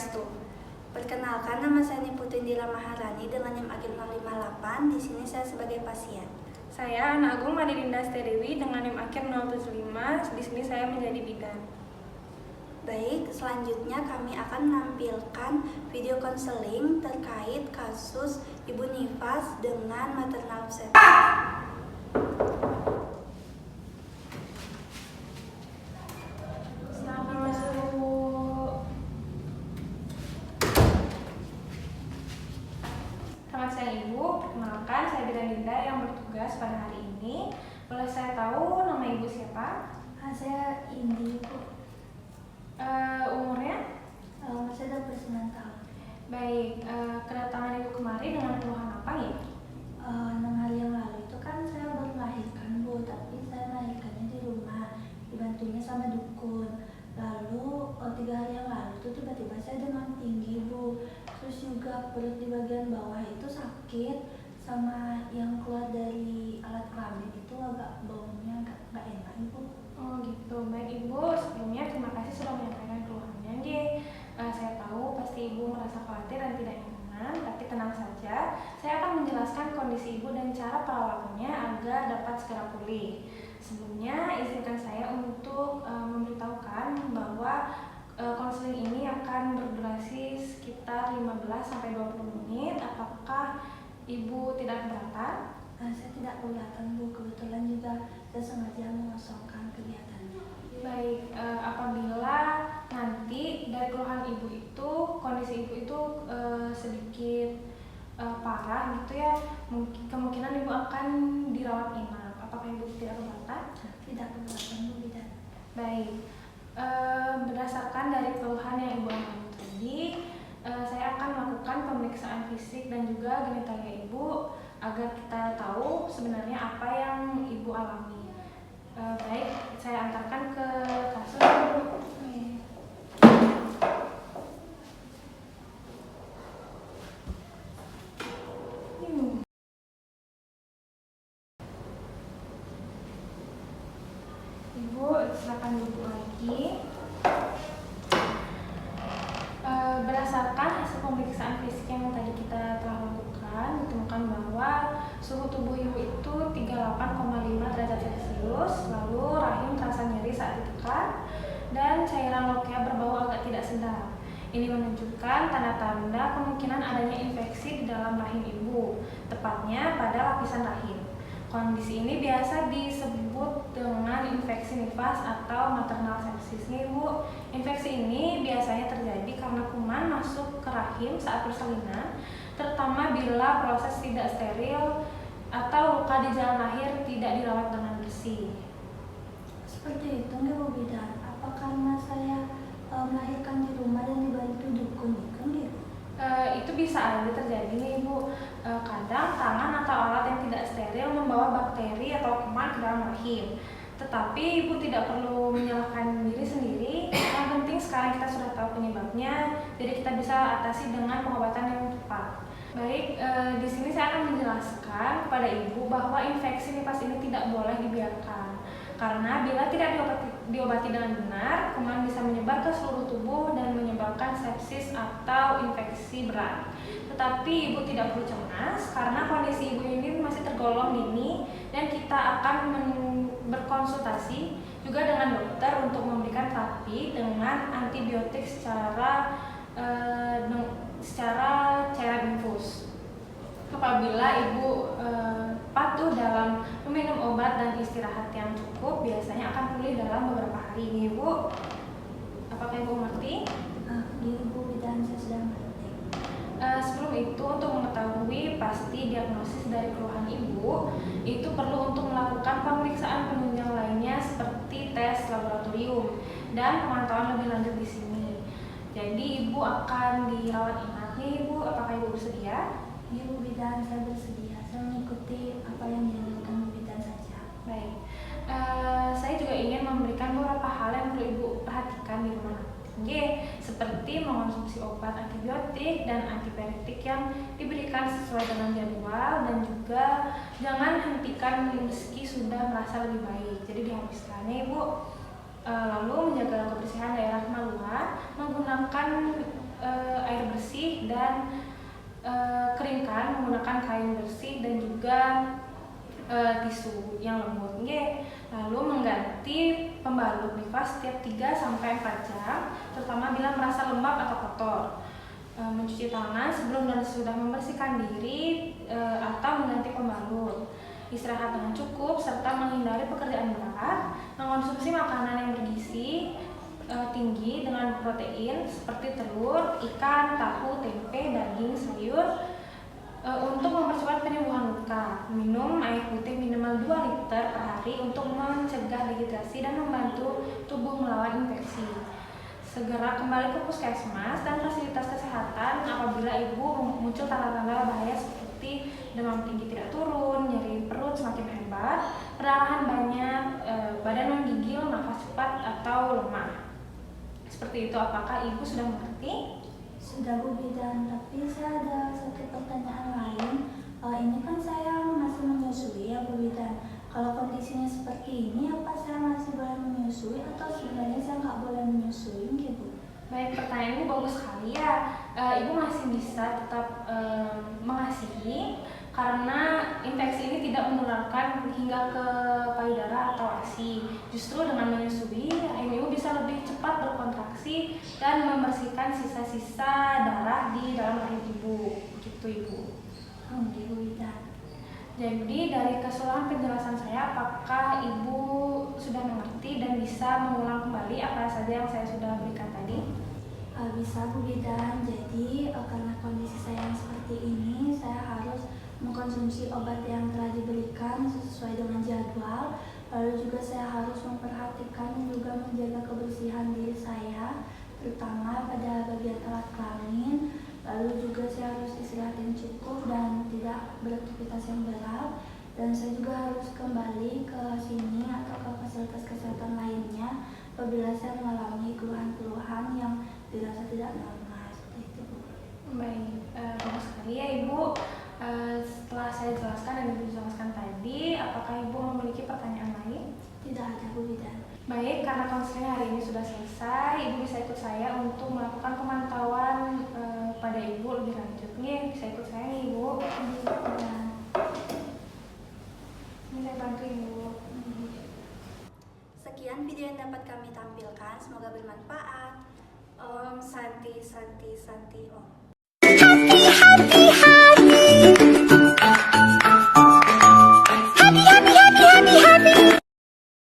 Swastiastu. Perkenalkan, nama saya Niputu Indira Maharani dengan NIM Akhir 058. Di sini saya sebagai pasien. Saya Ana Agung Madinda Dewi dengan NIM Akhir 075. Di sini saya menjadi bidan. Baik, selanjutnya kami akan menampilkan video konseling terkait kasus Ibu Nifas dengan maternal sepsis. Selamat siang Ibu, perkenalkan saya Bidan Dinda yang bertugas pada hari ini. Boleh saya tahu nama Ibu siapa? Saya Indi, Bu. Umurnya? Saya 29 tahun. Baik, kedatangan Ibu kemari dengan keluhan apa ya? 6 hari yang lalu itu kan saya baru melahirkan, Bu, tapi saya melahirkannya di rumah, dibantunya sama dukun. Lalu 3 hari yang lalu itu tiba-tiba saya demam tinggi, Bu. Terus juga perut di bagian bawah itu sakit, sama yang keluar dari alat kelamin itu agak baunya agak nggak enak, Ibu. Oh gitu, baik Ibu. Sebelumnya terima kasih sudah menyampaikan keluhannya. Saya tahu pasti Ibu merasa khawatir dan tidak nyaman, tapi tenang saja. Saya akan menjelaskan kondisi Ibu dan cara perawatannya agar dapat segera pulih. Sebelumnya izinkan saya untuk memberitahukan bahwa konseling ini akan berdurasi sekitar 15-20 menit. Apakah Ibu tidak keberatan? Saya tidak keberatan, Bu. Kebetulan juga saya sengaja mengosongkan kegiatannya. Baik, apabila nanti dari keluhan Ibu itu, kondisi Ibu itu sedikit parah gitu ya, kemungkinan Ibu akan dirawat inap. Apakah Ibu tidak keberatan? Tidak keberatan, Bu, Bidan. Baik, berdasarkan dari keluhan yang Ibu alami tadi, saya akan melakukan pemeriksaan fisik dan juga genitalia Ibu agar kita tahu sebenarnya apa yang Ibu alami. Baik, saya antarkan ke kasus Ibu. Ibu, silakan duduk lagi. Berdasarkan hasil pemeriksaan fisik yang tadi kita telah lakukan, ditemukan bahwa suhu tubuh Ibu itu 38,5 derajat Celcius, lalu rahim terasa nyeri saat ditekan, dan cairan lokea berbau agak tidak sedap. Ini menunjukkan tanda-tanda kemungkinan adanya infeksi di dalam rahim Ibu, tepatnya pada lapisan rahim. Kondisi ini biasa disebut dengan infeksi nifas atau maternal sepsis nih Bu. Infeksi ini biasanya terjadi karena kuman masuk ke rahim saat persalinan, terutama bila proses tidak steril atau luka di jalan lahir tidak dirawat dengan bersih. Seperti itu nggak, Bu Bidan? Apa karena saya melahirkan di rumah dan dibantu dukun gitu? Itu bisa aja terjadi nih Bu. Kadang tangan atau alat yang tidak steril membawa bakteri atau kuman ke dalam rahim. Tetapi Ibu tidak perlu menyalahkan diri sendiri. Yang penting sekarang kita sudah tahu penyebabnya, jadi kita bisa atasi dengan pengobatan yang tepat. Baik, di sini saya akan menjelaskan kepada Ibu bahwa infeksi nifas ini tidak boleh dibiarkan. Karena bila tidak diobati dengan benar, kuman bisa menyebar ke seluruh tubuh dan menyebabkan sepsis atau infeksi berat. Tetapi Ibu tidak perlu cemas karena kondisi Ibu ini masih tergolong dini dan kita akan berkonsultasi juga dengan dokter untuk memberikan terapi dengan antibiotik secara cairan infus. Apabila Ibu patuh dalam meminum obat dan istirahat yang cukup, biasanya akan pulih dalam beberapa hari ini, Bu. Apakah Ibu mengerti? Gini, Bu Bidan, saya sudah mengerti. Sebelum itu, untuk mengetahui pasti diagnosis dari keluhan Ibu, itu perlu untuk melakukan pemeriksaan penunjang lainnya seperti tes laboratorium dan pemantauan lebih lanjut di sini. Jadi Ibu akan dirawat inap nih, Bu. Apakah Ibu bersedia? Iya, Bu Bidan, saya bersedia. Saya mengikuti apa yang dianjurkan Bu Bidan saja. Baik, saya juga ingin memberikan beberapa hal yang perlu Ibu perhatikan di rumah nanti, seperti mengonsumsi obat antibiotik dan antipiretik yang diberikan sesuai dengan jadwal, dan juga jangan hentikan meski sudah merasa lebih baik, jadi dihabiskannya Ibu. Lalu menjaga kebersihan daerah kemaluan, menggunakan air bersih dan keringkan menggunakan kain bersih dan juga tisu yang lembut. Lalu mengganti pembalut nifas setiap 3-4 jam, terutama bila merasa lembab atau kotor. Mencuci tangan sebelum dan sesudah membersihkan diri atau mengganti pembalut. Istirahat dengan cukup serta menghindari pekerjaan berat. Mengkonsumsi makanan yang bergizi tinggi dengan protein seperti telur, ikan, tahu, tempe, daging, sayur untuk mempercepat penyembuhan luka. Minum air putih minimal 2 liter per hari untuk mencegah dehidrasi dan membantu tubuh melawan infeksi. Segera kembali ke puskesmas dan fasilitas kesehatan apabila ibu muncul tanda-tanda bahaya seperti demam tinggi tidak turun, nyeri perut semakin hebat, perdarahan banyak, badan menggigil, nafas cepat atau lemah. Seperti itu, apakah ibu sudah mengerti? Sudah Bu Bidan, tapi saya ada satu pertanyaan lain. Ini kan saya masih menyusui ya Bu Bidan. Kalau kondisinya seperti ini, apa saya masih boleh menyusui atau sebenarnya saya nggak boleh menyusui gitu? Baik, pertanyaanmu bagus sekali ya. Ibu masih bisa tetap mengasihi karena infeksi ini tidak menularkan hingga ke payudara atau ASI. Justru dengan menyusui, rahim ibu bisa lebih cepat berkontraksi dan membersihkan sisa-sisa darah di dalam rahim ibu. Gitu Ibu. Bu Bidan. Jadi dari keseluruhan penjelasan saya, apakah Ibu sudah mengerti dan bisa mengulang kembali apa saja yang saya sudah berikan tadi? Bisa Bu Bidan, jadi karena kondisi saya yang seperti ini, saya harus mengkonsumsi obat yang telah diberikan sesuai dengan jadwal. Lalu juga saya harus memperhatikan dan juga menjaga kebersihan diri saya, terutama pada bagian alat kelamin. Lalu juga saya harus istirahat yang cukup dan tidak beraktivitas yang berat. Dan saya juga harus kembali ke sini atau ke fasilitas kesehatan lainnya apabila saya mengalami keluhan-keluhan yang dirasa tidak normal seperti itu Bu. Baik, bagus sekali ya Ibu. Setelah saya jelaskan dan Ibu jelaskan tadi, apakah Ibu memiliki pertanyaan lain? Tidak ada Bu Bidan. Baik, karena konseling hari ini sudah selesai, Ibu bisa ikut saya untuk melakukan pemantauan pada Ibu lebih lanjut. Bisa ikut saya nih Ibu. Ini saya bantu Ibu. Sekian video yang dapat kami tampilkan, semoga bermanfaat. Om Santi Santi Santi Om.